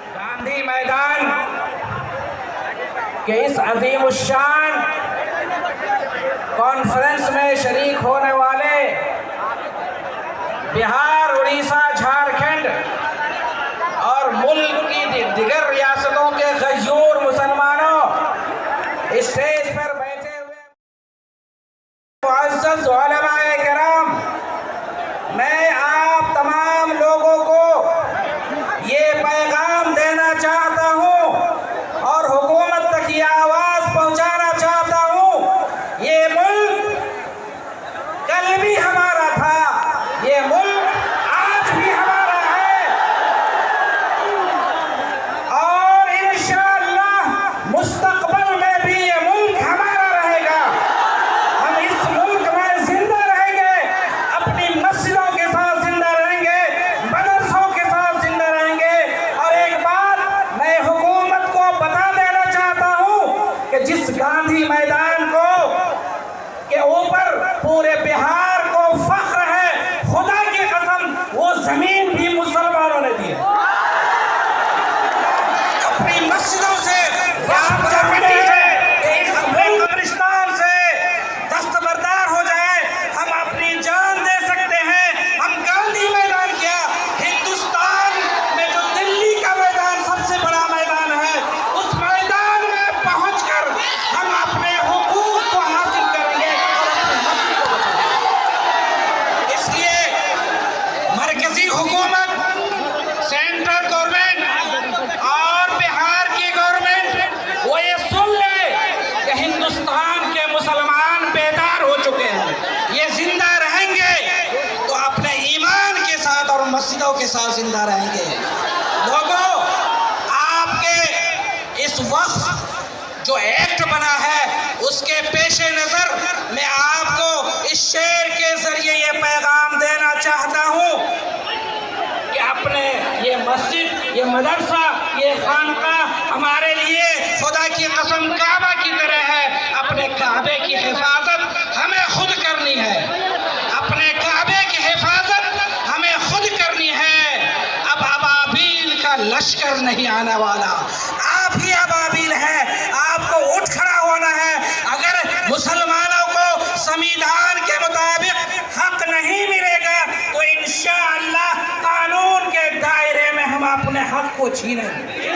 गांधी मैदान के इस अजीम शान कॉन्फ्रेंस में शरीक होने वाले बिहार, उड़ीसा, झारखंड और मुल्क की दिगर रियासतों के गयूर मुसलमानों, स्टेज पर बैठे हुए मुअज़्ज़ज़ उलमाए किराम, मैं आप तमाम लोगों को ये पैगाम देना चाहता हूँ और हुकूमत तक ये आवाज़ पहुँचाना चाहता हूँ। ये मुल्क कल भी हमारा था, ये मुल्क आज भी हमारा है और इंशाअल्लाह मुस्तक़बल में भी ये मुल्क हमारा रहेगा। हम इस मुल्क में जिंदा रहेंगे, अपनी मस्जिदों के साथ जिंदा रहेंगे, मदरसों के साथ जिंदा रहेंगे। और एक बात मैं हुकूमत को बता देना चाहता हूँ कि जिस गांधी मैदान को के ऊपर पूरे बिहार को फख्र है, खुदा की कसम वो जमीन भी मुसलमानों ने दी है। अपनी मस्जिदों से, कब्रिस्तान से दस्तबरदार हो जाए, हम अपनी जान दे सकते हैं। हम गांधी मैदान क्या, हिंदुस्तान में जो दिल्ली का मैदान सबसे बड़ा मैदान है, उस मैदान में पहुंचकर हम अपने हुकूक को हासिल करेंगे और अपनी मस्जिद को बचाएंगे। इसलिए मरकजी हुकूमत, सेंट्रल गवर्नमेंट और बिहार की गवर्नमेंट वो ये सुन ले कि हिंदुस्तान के मुसलमान बेदार हो चुके हैं, ये जिंदा रहेंगे तो अपने ईमान के साथ और मस्जिदों के साथ जिंदा रहेंगे। लोगों, आपके इस वक्त जो एक्ट बना है उसके पेशे नज़र मैं आपको इस शेर के जरिए ये पैगाम देना चाहता हूँ कि अपने ये मस्जिद, ये मदरसा, ये खानका हमारे लिए खुदा की कसम काबा की तरह है। अपने काबे की हिफाजत हमें खुद करनी है, अपने काबे की हिफाजत हमें खुद करनी है। अब अबाबील का लश्कर नहीं आने वाला, आप ही अबाबील हैं, आपको उठ खड़ा होना है। अगर मुसलमानों को संविधान के मुताबिक हक नहीं मिलेगा तो इंशाअल्लाह कानून के दायरे में हम अपने हक को छीनेंगे।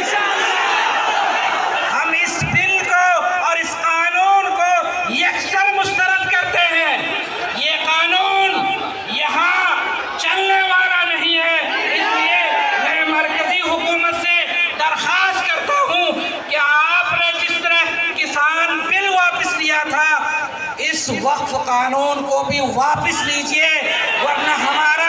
हम इस बिल को और इस कानून को यकसर मुस्तरद करते हैं। ये कानून यहाँ चलने वाला नहीं है। इसलिए मैं मरकजी हुकूमत से दरख्वास्त करता हूँ कि आपने जिस तरह किसान बिल वापस लिया था, इस वक्फ कानून को भी वापस लीजिए, वरना हमारा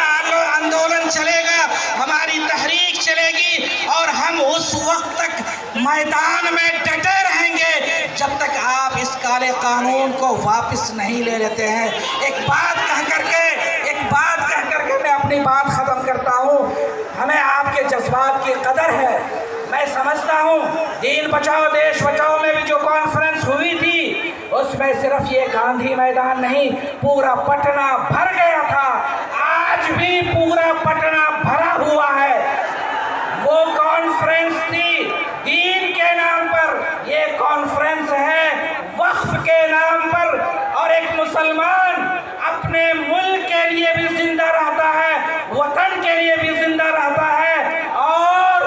आंदोलन चलेगा, हमारी तहरीक चलेगी और हम उस वक्त तक मैदान में डटे रहेंगे जब तक आप इस काले कानून को वापस नहीं ले लेते हैं। एक बात कह करके मैं अपनी बात ख़त्म करता हूँ। हमें आपके जज्बात की कदर है। मैं समझता हूँ दीन बचाओ देश बचाओ में भी जो कॉन्फ्रेंस हुई थी उसमें सिर्फ ये गांधी मैदान नहीं, पूरा पटना भर गया था। आज भी पूरा पटना भरा हुआ है। वो कॉन्फ्रेंस थी दीन के नाम पर, ये कॉन्फ्रेंस है वक्फ के नाम पर। और एक मुसलमान अपने मुल्क के लिए भी जिंदा रहता है, वतन के लिए भी जिंदा रहता है और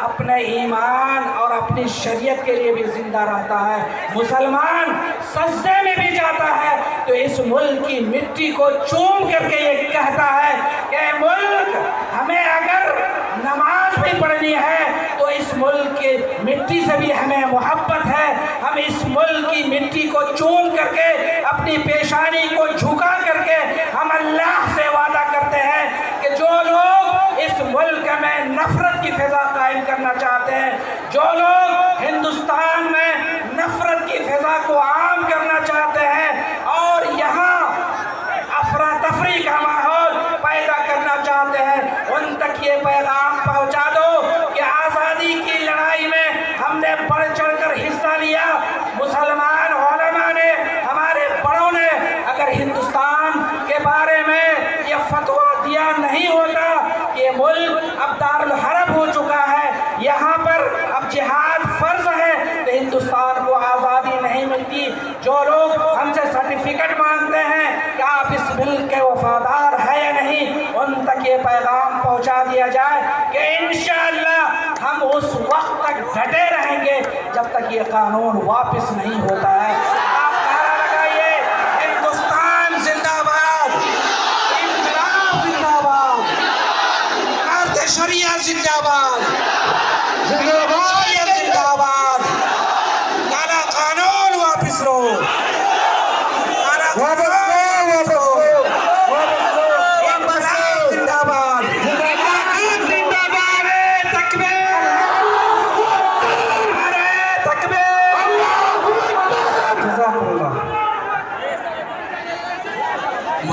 अपने ईमान और अपनी शरीयत के लिए भी जिंदा रहता है। मुसलमान सजदे में भी जाता है तो इस मुल्क की मिट्टी को चूम करके ये कहता है कि मुल्क, हमें अगर नमाज भी पढ़नी है तो इस मुल्क की मिट्टी से भी हमें मोहब्बत है। हम इस मुल्क की मिट्टी को चूम करके, अपनी पेशानी को झुका करके हम अल्लाह से वादा करते हैं कि जो लोग इस मुल्क में नफरत की फिजा कायम करना चाहते हैं, जो लोग हिंदुस्तान में नफरत की फिजा को आम करना चाहते हैं और यहाँ अफरा तफरी का माहौल पैदा करना चाहते हैं, उन तक ये पैगाम पहुँचा दो कि आज़ादी की लड़ाई में हमने बढ़ चढ़ कर हिस्सा लिया। मुसलमान उलमा ने, हमारे बड़ों ने अगर हिंदुस्तान के बारे में ये फतवा दिया नहीं होता, ये मुल्क अब दारुल हरब हो चुका है, यहाँ पर अब जिहाद फर्ज है, तो हिंदुस्तान को आज़ादी नहीं मिलती। जो लोग हमसे सर्टिफिकेट मांगते हैं कि आप इस मुल्क के वफादार है या नहीं, उन तक ये पैगाम पहुँचा दिया जाए कि इंशाअल्लाह हम उस वक्त तक डटे रहेंगे जब तक ये कानून वापस नहीं होता है।